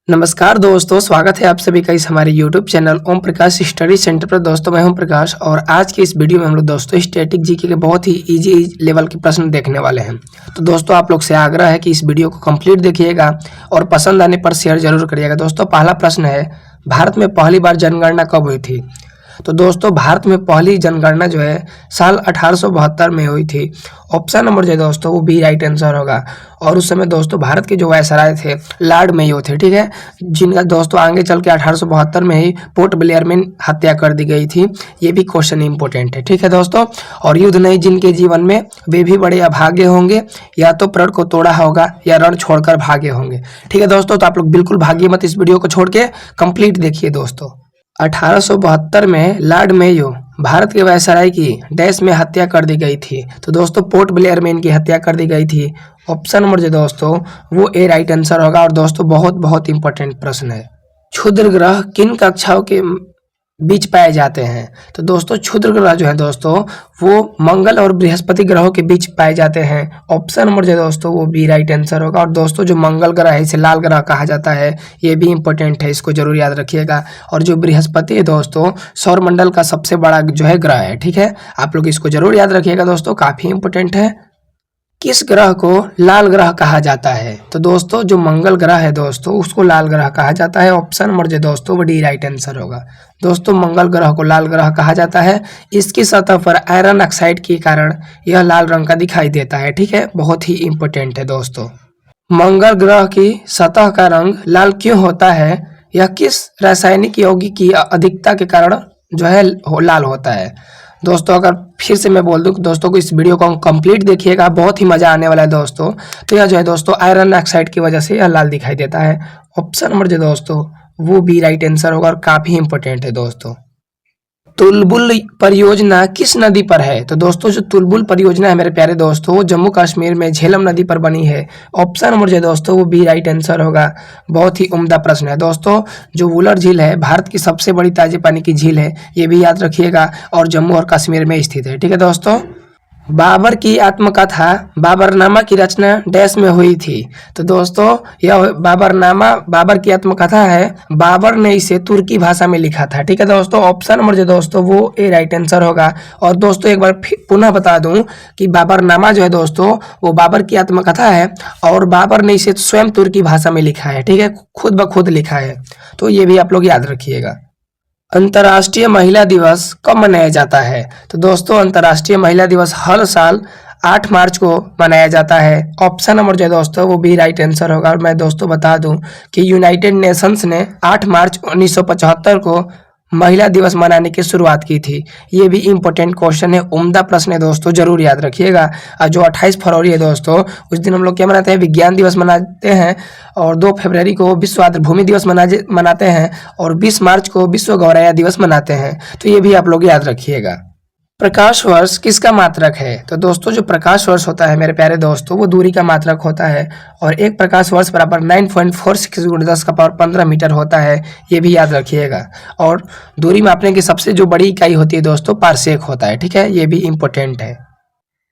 नमस्कार दोस्तों, स्वागत है आप सभी का इस हमारे YouTube channel Om Prakash study centre पर। दोस्तों मैं हूं प्रकाश और आज की इस वीडियो में हम लोग दोस्तों स्टैटिक जीके के बहुत ही इजी लेवल के प्रश्न देखने वाले हैं। तो दोस्तों आप लोग से आग्रह है कि इस वीडियो को कंप्लीट देखिएगा और पसंद आने पर शेयर जरूर करिएगा। दोस्तों पहला प्रश्न है, भारत में पहली बार जनगणना कब हुई थी? तो दोस्तों भारत में पहली जनगणना जो है साल 1872 में हुई थी। ऑप्शन नंबर जो है दोस्तों वो बी राइट आंसर होगा। और उस समय दोस्तों भारत के जो वायसराय थे लॉर्ड मेयो थे, ठीक है, जिनका दोस्तों आगे चल के 1872 में ही पोर्ट ब्लेयर में हत्या कर दी गई थी। ये भी क्वेश्चन इंपॉर्टेंट है, ठीक है दोस्तों। और युद्ध नहीं जिनके जीवन में, वे भी बड़े अभागे होंगे, या तो प्रण को तोड़ा होगा या रण छोड़कर भागे होंगे। ठीक है दोस्तों, तो आप लोग बिल्कुल भागिए मत, इस वीडियो को छोड़ के कंप्लीट देखिए दोस्तों। 1872 में लॉर्ड मेयो भारत के वायसराय की डैश में हत्या कर दी गई थी। तो दोस्तों पोर्ट ब्लेयर में इनकी हत्या कर दी गई थी। ऑप्शन नंबर जो दोस्तों वो ए राइट आंसर होगा। और दोस्तों बहुत इंपॉर्टेंट प्रश्न है, क्षुद्र ग्रह किन कक्षाओं के बीच पाए जाते हैं? तो दोस्तों क्षुद्र ग्रह जो है दोस्तों वो मंगल और बृहस्पति ग्रहों के बीच पाए जाते हैं। ऑप्शन नंबर जो दोस्तों वो बी राइट आंसर होगा। और दोस्तों जो मंगल ग्रह है इसे लाल ग्रह कहा जाता है, ये भी इंपॉर्टेंट है, इसको जरूर याद रखिएगा। और जो बृहस्पति है दोस्तों सौर मंडल का सबसे बड़ा जो है ग्रह है, ठीक है, आप लोग इसको जरूर याद रखिएगा दोस्तों, काफी इंपॉर्टेंट है। किस ग्रह को लाल ग्रह कहा जाता है? तो दोस्तों जो मंगल ग्रह है दोस्तों उसको लाल ग्रह कहा जाता है। ऑप्शन नंबर जो दोस्तों वो डी राइट आंसर होगा। दोस्तों मंगल ग्रह को लाल ग्रह कहा जाता है। इसकी सतह पर आयरन ऑक्साइड के कारण यह लाल रंग का दिखाई देता है, ठीक है, बहुत ही इंपॉर्टेंट है दोस्तों। मंगल ग्रह की सतह का रंग लाल क्यों होता है? यह किस रासायनिक यौगिक की अधिकता के कारण जो है लाल होता है? दोस्तों अगर फिर से मैं बोल दूं दोस्तों को इस वीडियो को कंप्लीट देखिएगा, बहुत ही मजा आने वाला है दोस्तों। तो यह जो है दोस्तों आयरन ऑक्साइड की वजह से यह लाल दिखाई देता है। ऑप्शन नंबर जो दोस्तों वो बी राइट आंसर होगा और काफी इंपॉर्टेंट है दोस्तों। तुलबुल परियोजना किस नदी पर है? तो दोस्तों जो तुलबुल परियोजना है मेरे प्यारे दोस्तों वो जम्मू कश्मीर में झेलम नदी पर बनी है। ऑप्शन नंबर जो दोस्तों वो बी राइट आंसर होगा। बहुत ही उम्दा प्रश्न है दोस्तों। जो वुलर झील है भारत की सबसे बड़ी ताजे पानी की झील है, ये भी याद रखिएगा, और जम्मू और कश्मीर में स्थित है, ठीक है दोस्तों। बाबर की आत्मकथा बाबरनामा की रचना डैश में हुई थी? तो दोस्तों यह बाबरनामा बाबर की आत्मकथा है, बाबर ने इसे तुर्की भाषा में लिखा था, ठीक है दोस्तों। ऑप्शन नंबर जो दोस्तों वो ए राइट आंसर होगा। और दोस्तों एक बार पुनः बता दूं कि बाबरनामा जो है दोस्तों वो बाबर की आत्मकथा है और बाबर ने इसे स्वयं तुर्की भाषा में लिखा है, ठीक है, खुद ब खुद लिखा है। तो ये भी आप लोग याद रखिएगा। अंतर्राष्ट्रीय महिला दिवस कब मनाया जाता है? तो दोस्तों अंतर्राष्ट्रीय महिला दिवस हर साल 8 मार्च को मनाया जाता है। ऑप्शन नंबर जो है दोस्तों वो भी राइट आंसर होगा। और मैं दोस्तों बता दूं कि यूनाइटेड नेशंस ने 8 मार्च 1975 को महिला दिवस मनाने की शुरुआत की थी। ये भी इंपॉर्टेंट क्वेश्चन है, उम्दा प्रश्न है दोस्तों, जरूर याद रखिएगा। और जो 28 फरवरी है दोस्तों उस दिन हम लोग क्या मनाते हैं? विज्ञान दिवस मनाते हैं। और 2 फरवरी को विश्व आर्द्रभूमि दिवस मनाते हैं। और 20 मार्च को विश्व गौरैया दिवस मनाते हैं। तो ये भी आप लोग याद रखिएगा। प्रकाश वर्ष किसका मात्रक है? तो दोस्तों जो प्रकाश वर्ष होता है मेरे प्यारे दोस्तों वो दूरी का मात्रक होता है। और एक प्रकाश वर्ष बराबर 9.46 × 10⁻15 मीटर होता है, ये भी याद रखिएगा। और दूरी मापने की सबसे जो बड़ी इकाई होती है दोस्तों पारसेक होता है, ठीक है, ये भी इम्पोर्टेंट है।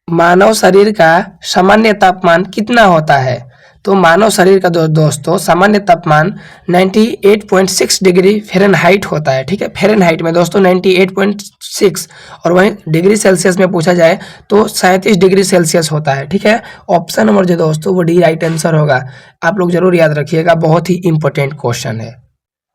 मानव शरीर का सामान्य तापमान कितना होता है? तो मानव शरीर का दोस्तों सामान्य तापमान 98.6 डिग्री फ़ारेनहाइट होता है, ठीक है, फ़ारेनहाइट में दोस्तों 98.6। और वहीं डिग्री सेल्सियस में पूछा जाए तो 37 डिग्री सेल्सियस होता है, ठीक है। ऑप्शन नंबर जो दोस्तों वो डी राइट आंसर होगा। आप लोग जरूर याद रखिएगा, बहुत ही इंपॉर्टेंट क्वेश्चन है।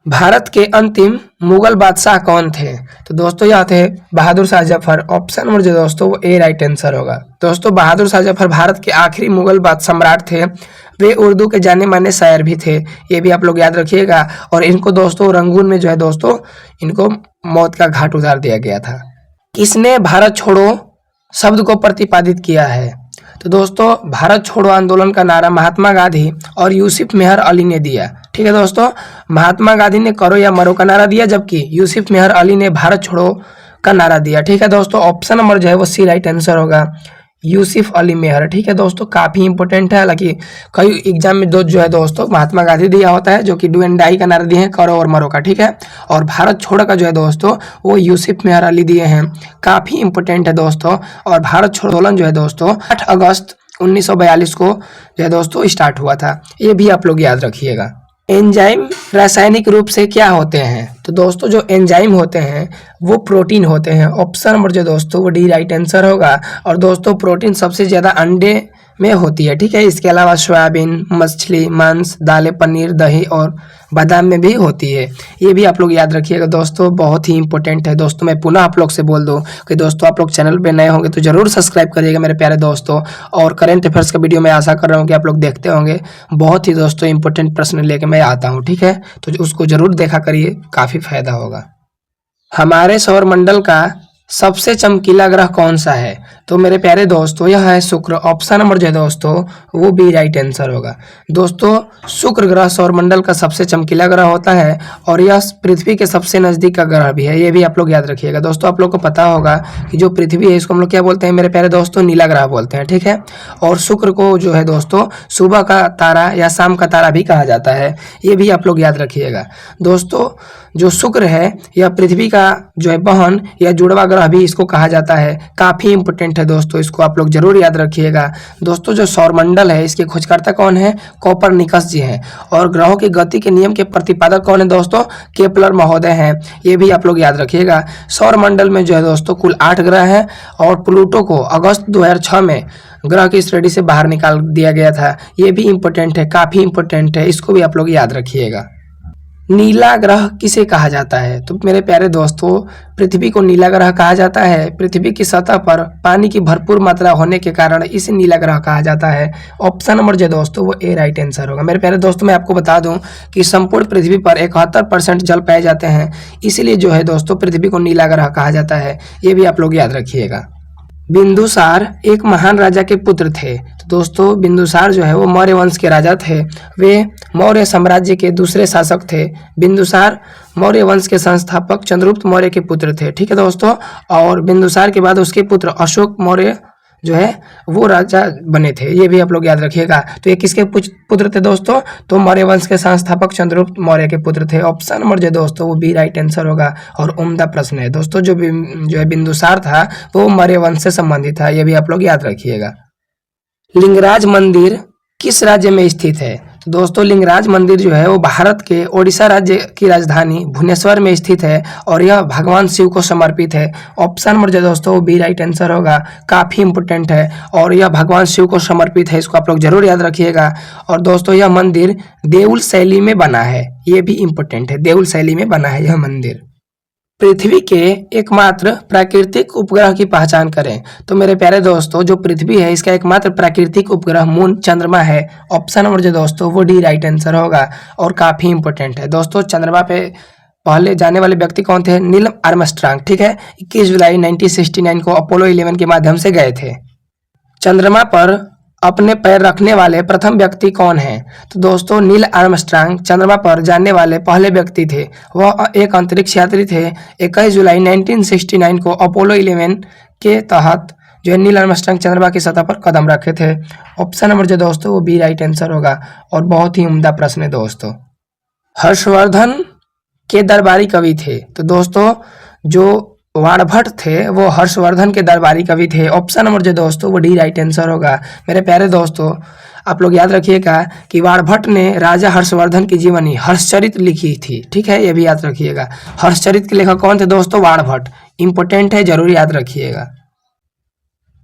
भारत के अंतिम मुगल बादशाह कौन थे? तो दोस्तों यह थे बहादुर शाह जफर। ऑप्शन नंबर जो दोस्तों वो ए राइट आंसर होगा। दोस्तों बहादुर शाह जफर भारत के आखिरी मुगल सम्राट थे। वे उर्दू के जाने माने शायर भी थे, ये भी आप लोग याद रखिएगा। और इनको दोस्तों रंगून में जो है दोस्तों इनको मौत का घाट उतार दिया गया था। किसने भारत छोड़ो शब्द को प्रतिपादित किया है? तो दोस्तों भारत छोड़ो आंदोलन का नारा महात्मा गांधी और यूसुफ मेहर अली ने दिया, ठीक है दोस्तों। महात्मा गांधी ने करो या मरो का नारा दिया, जबकि यूसुफ मेहर अली ने भारत छोड़ो का नारा दिया, ठीक है दोस्तों। ऑप्शन नंबर जो है वो सी राइट आंसर होगा, यूसुफ अली मेहर, ठीक है दोस्तों, काफी इंपॉर्टेंट है। हालांकि कई एग्जाम में जो है दोस्तों महात्मा गांधी दिया होता है, जो कि डू एंड डाई का नारा दिए हैं, करो और मरो का, ठीक है। और भारत छोड़ो का जो है दोस्तों वो यूसुफ मेहर अली दिए हैं, काफी इंपॉर्टेंट है दोस्तों। और भारत छोड़ो आंदोलन जो है दोस्तों 8 अगस्त 1942 को जो है दोस्तों स्टार्ट हुआ था, ये भी आप लोग याद रखिएगा। एंजाइम रासायनिक रूप से क्या होते हैं? तो दोस्तों जो एंजाइम होते हैं वो प्रोटीन होते हैं। ऑप्शन नंबर जो दोस्तों वो डी राइट आंसर होगा। और दोस्तों प्रोटीन सबसे ज़्यादा अंडे में होती है, ठीक है। इसके अलावा सोयाबीन, मछली, मांस, दालें, पनीर, दही और बादाम में भी होती है। ये भी आप लोग याद रखिएगा दोस्तों, बहुत ही इंपॉर्टेंट है दोस्तों। मैं पुनः आप लोग से बोल दूं कि दोस्तों आप लोग चैनल पे नए होंगे तो जरूर सब्सक्राइब करिएगा मेरे प्यारे दोस्तों। और करंट अफेयर्स का वीडियो मैं आशा कर रहा हूँ कि आप लोग देखते होंगे। बहुत ही दोस्तों इंपॉर्टेंट प्रश्न लेके मैं आता हूँ, ठीक है। तो उसको जरूर देखा करिए, काफ़ी फायदा होगा। हमारे सौरमंडल का सबसे चमकीला ग्रह कौन सा है? तो मेरे प्यारे दोस्तों यह है शुक्र। ऑप्शन नंबर जो है दोस्तों वो भी राइट आंसर होगा। दोस्तों शुक्र ग्रह सौरमंडल का सबसे चमकीला ग्रह होता है और यह पृथ्वी के सबसे नज़दीक का ग्रह भी है। ये भी आप लोग याद रखिएगा दोस्तों। आप लोग को पता होगा कि जो पृथ्वी है इसको हम लोग क्या बोलते हैं मेरे प्यारे दोस्तों? नीला ग्रह बोलते हैं, ठीक है। और शुक्र को जो है दोस्तों सुबह का तारा या शाम का तारा भी कहा जाता है। ये भी आप लोग याद रखिएगा दोस्तों। जो शुक्र है यह पृथ्वी का जो है बहन या जुड़वा ग्रह भी इसको कहा जाता है। काफ़ी इंपॉर्टेंट है दोस्तों, इसको आप लोग जरूर याद रखिएगा दोस्तों। जो सौरमंडल है इसके खोजकर्ता कौन है? कोपरनिकस जी हैं। और ग्रहों की गति के नियम के प्रतिपादक कौन है दोस्तों? केपलर महोदय हैं। ये भी आप लोग याद रखिएगा। सौरमंडल में जो है दोस्तों कुल 8 ग्रह हैं और प्लूटो को अगस्त 2006 में ग्रह की श्रेणी से बाहर निकाल दिया गया था। ये भी इंपॉर्टेंट है, काफ़ी इंपॉर्टेंट है, इसको भी आप लोग याद रखिएगा। नीला ग्रह किसे कहा जाता है? तो मेरे प्यारे दोस्तों पृथ्वी को नीला ग्रह कहा जाता है। पृथ्वी की सतह पर पानी की भरपूर मात्रा होने के कारण इसे नीला ग्रह कहा जाता है। ऑप्शन नंबर जो दोस्तों वो ए राइट आंसर होगा। मेरे प्यारे दोस्तों मैं आपको बता दूं कि संपूर्ण पृथ्वी पर 71% जल पाए जाते हैं, इसीलिए जो है दोस्तों पृथ्वी को नीला ग्रह कहा जाता है। ये भी आप लोग याद रखिएगा। बिंदुसार एक महान राजा के पुत्र थे। तो दोस्तों बिंदुसार जो है वो मौर्य वंश के राजा थे। वे मौर्य साम्राज्य के दूसरे शासक थे। बिंदुसार मौर्य वंश के संस्थापक चंद्रगुप्त मौर्य के पुत्र थे, ठीक है दोस्तों। और बिंदुसार के बाद उसके पुत्र अशोक मौर्य जो है वो राजा बने थे। ये भी आप लोग याद रखिएगा। तो ये किसके पुत्र थे दोस्तों? तो मौर्य वंश के संस्थापक चंद्रगुप्त मौर्य के पुत्र थे। ऑप्शन नंबर जो दोस्तों वो बी राइट आंसर होगा। और उम्दा प्रश्न है दोस्तों। जो है बिंदुसार था वो मौर्य वंश से संबंधित था। ये भी आप लोग याद रखिएगा। लिंगराज मंदिर किस राज्य में स्थित है? तो दोस्तों लिंगराज मंदिर जो है वो भारत के ओडिशा राज्य की राजधानी भुवनेश्वर में स्थित है और यह भगवान शिव को समर्पित है। ऑप्शन नंबर जो दोस्तों वो बी राइट आंसर होगा। काफ़ी इंपॉर्टेंट है और यह भगवान शिव को समर्पित है, इसको आप लोग जरूर याद रखिएगा। और दोस्तों यह मंदिर देउल शैली में बना है। ये भी इंपॉर्टेंट है, देउल शैली में बना है यह मंदिर। पृथ्वी के एकमात्र प्राकृतिक उपग्रह की पहचान करें। तो मेरे प्यारे दोस्तों जो पृथ्वी है इसका एकमात्र प्राकृतिक उपग्रह मून चंद्रमा है। ऑप्शन नंबर जो दोस्तों वो डी राइट आंसर होगा और काफ़ी इंपॉर्टेंट है दोस्तों। चंद्रमा पे पहले जाने वाले व्यक्ति कौन थे? नील आर्मस्ट्रांग, ठीक है। 21 जुलाई 1969 को अपोलो 11 के माध्यम से गए थे। चंद्रमा पर अपने पैर रखने वाले प्रथम व्यक्ति कौन हैं? तो दोस्तों नील आर्मस्ट्रांग चंद्रमा पर जाने वाले पहले व्यक्ति थे। वह एक अंतरिक्ष यात्री थे। 21 जुलाई 1969 को अपोलो 11 के तहत जो है नील आर्मस्ट्रांग चंद्रमा की सतह पर कदम रखे थे। ऑप्शन नंबर जो दोस्तों वो बी राइट आंसर होगा और बहुत ही उम्दा प्रश्न है दोस्तों। हर्षवर्धन के दरबारी कवि थे। तो दोस्तों जो वाणभट्ट थे वो हर्षवर्धन के दरबारी कवि थे। ऑप्शन नंबर जो दोस्तों वो डी राइट आंसर होगा। मेरे प्यारे दोस्तों आप लोग याद रखिएगा कि वाणभट्ट ने राजा हर्षवर्धन की जीवनी हर्षचरित लिखी थी, ठीक है। ये भी याद रखिएगा। हर्षचरित के लेखक कौन थे दोस्तों? वाणभट्ट। इंपॉर्टेंट है, जरूर याद रखिएगा।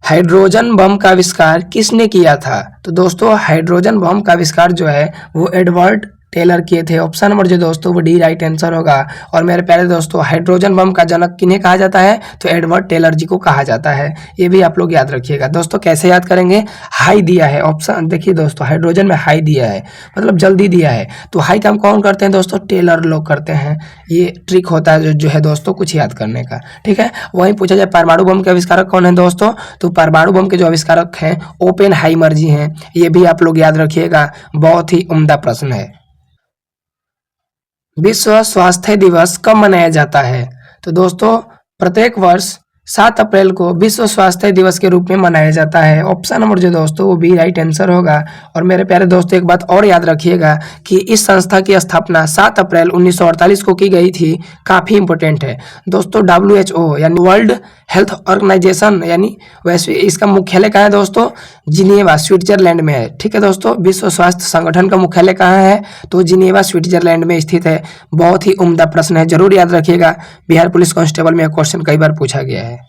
हाइड्रोजन बम का आविष्कार किसने किया था? तो दोस्तों हाइड्रोजन बम का आविष्कार जो है वो एडवर्ड टेलर किए थे। ऑप्शन नंबर जो दोस्तों वो डी राइट आंसर होगा। और मेरे प्यारे दोस्तों हाइड्रोजन बम का जनक किन्हें कहा जाता है? तो एडवर्ड टेलर जी को कहा जाता है। ये भी आप लोग याद रखिएगा दोस्तों। कैसे याद करेंगे? हाई दिया है ऑप्शन, देखिए दोस्तों हाइड्रोजन में हाई दिया है मतलब जल्दी दिया है। तो हाई काम कौन करते हैं दोस्तों? टेलर लोग करते हैं। ये ट्रिक होता है जो है दोस्तों कुछ याद करने का, ठीक है। वहीं पूछा जाए परमाणु बम के आविष्कारक कौन है दोस्तों? तो परमाणु बम के जो आविष्कारक हैं ओपेनहाइमर जी हैं। ये भी आप लोग याद रखिएगा, बहुत ही उम्दा प्रश्न है। विश्व स्वास्थ्य दिवस कब मनाया जाता है? तो दोस्तों प्रत्येक वर्ष 7 अप्रैल को विश्व स्वास्थ्य दिवस के रूप में मनाया जाता है। ऑप्शन नंबर जो दोस्तों वो बी राइट आंसर होगा। और मेरे प्यारे दोस्तों एक बात और याद रखिएगा कि इस संस्था की स्थापना 7 अप्रैल 1948 को की गई थी। काफ़ी इंपॉर्टेंट है दोस्तों। WHO यानी वर्ल्ड हेल्थ ऑर्गेनाइजेशन यानी वैसे इसका मुख्यालय कहाँ है दोस्तों? जिनेवा स्विट्जरलैंड में है। ठीक है दोस्तों, विश्व स्वास्थ्य संगठन का मुख्यालय कहाँ है? तो जिनेवा स्विट्जरलैंड में स्थित है। बहुत ही उम्दा प्रश्न है, जरूर याद रखिएगा। बिहार पुलिस कांस्टेबल में क्वेश्चन कई बार पूछा गया है।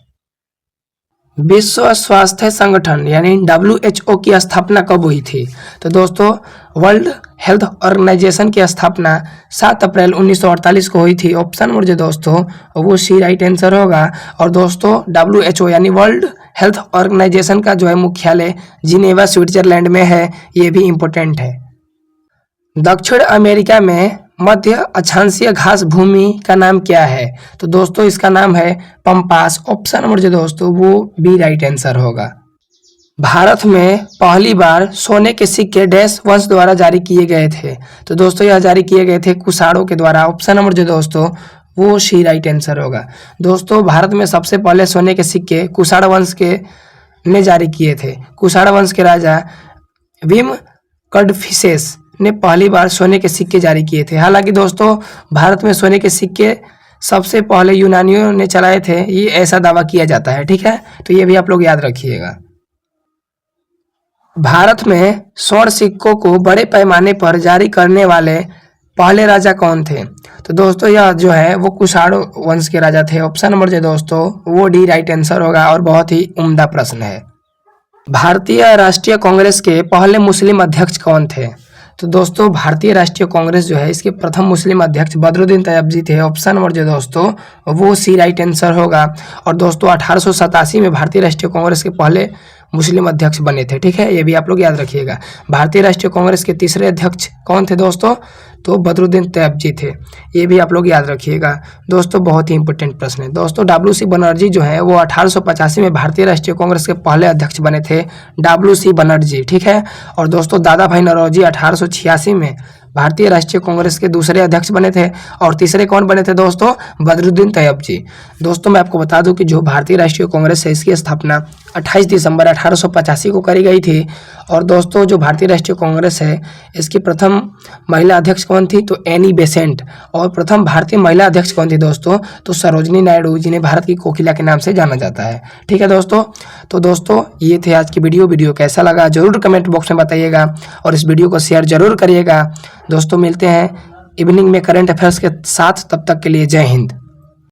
विश्व स्वास्थ्य संगठन यानी WHO की स्थापना कब हुई थी? तो दोस्तों वर्ल्ड हेल्थ ऑर्गेनाइजेशन की स्थापना 7 अप्रैल 1948 को हुई थी। ऑप्शन नंबर जो दोस्तों वो सी राइट आंसर होगा। और दोस्तों WHO यानी वर्ल्ड हेल्थ ऑर्गेनाइजेशन का जो है मुख्यालय जिनेवा स्विट्जरलैंड में है। ये भी इम्पोर्टेंट है। दक्षिण अमेरिका में मध्य अक्षांशीय घास भूमि का नाम क्या है? तो दोस्तों इसका नाम है पंपास। ऑप्शन नंबर जो दोस्तों वो बी राइट आंसर होगा। भारत में पहली बार सोने के सिक्के डैश वंश द्वारा जारी किए गए थे? तो दोस्तों यह जारी किए गए थे कुषाणों के द्वारा। ऑप्शन नंबर जो दोस्तों वो सी राइट आंसर होगा। दोस्तों भारत में सबसे पहले सोने के सिक्के कुषाण वंश के ने जारी किए थे। कुषाण वंश के राजा विम कडफिसेस ने पहली बार सोने के सिक्के जारी किए थे। हालांकि दोस्तों भारत में सोने के सिक्के सबसे पहले यूनानियों ने चलाए थे, ये ऐसा दावा किया जाता है। ठीक है, तो ये भी आप लोग याद रखिएगा। भारत में स्वर्ण सिक्कों को बड़े पैमाने पर जारी करने वाले पहले राजा कौन थे? तो दोस्तों यह जो है वो कुषाण वंश के राजा थे। ऑप्शन नंबर जो दोस्तों वो डी राइट आंसर होगा। और बहुत ही उम्दा प्रश्न है। भारतीय राष्ट्रीय कांग्रेस के पहले मुस्लिम अध्यक्ष कौन थे? तो दोस्तों भारतीय राष्ट्रीय कांग्रेस जो है इसके प्रथम मुस्लिम अध्यक्ष बदरुद्दीन तैयबजी थे। ऑप्शन नंबर जो दोस्तों वो सी राइट आंसर होगा। और दोस्तों 1887 में भारतीय राष्ट्रीय कांग्रेस के पहले मुस्लिम अध्यक्ष बने थे। ठीक है, ये भी आप लोग याद रखिएगा। भारतीय राष्ट्रीय कांग्रेस के तीसरे अध्यक्ष कौन थे दोस्तों? तो बदरुद्दीन तैयबजी थे। ये भी आप लोग याद रखिएगा। दोस्तों बहुत ही इंपॉर्टेंट प्रश्न है। दोस्तों WC बनर्जी जो है वो 1885 में भारतीय राष्ट्रीय कांग्रेस के पहले अध्यक्ष बने थे। WC बनर्जी। ठीक है, और दोस्तों दादा भाई नौरोजी 1886 में भारतीय राष्ट्रीय कांग्रेस के दूसरे अध्यक्ष बने थे। और तीसरे कौन बने थे दोस्तों? बदरुद्दीन तैयबजी। दोस्तों मैं आपको बता दूं कि जो भारतीय राष्ट्रीय कांग्रेस है इसकी स्थापना 28 दिसंबर 1885 को करी गई थी। और दोस्तों जो भारतीय राष्ट्रीय कांग्रेस है इसकी प्रथम महिला अध्यक्ष कौन थी? तो एनी बेसेंट। और प्रथम भारतीय महिला अध्यक्ष कौन थी दोस्तों? तो सरोजनी नायडू, जिन्हें भारत की कोकिला के नाम से जाना जाता है। ठीक है दोस्तों, तो दोस्तों ये थे आज की वीडियो कैसा लगा जरूर कमेंट बॉक्स में बताइएगा। और इस वीडियो को शेयर जरूर करिएगा। दोस्तों मिलते हैं इवनिंग में करंट अफेयर्स के साथ, तब तक के लिए जय हिंद।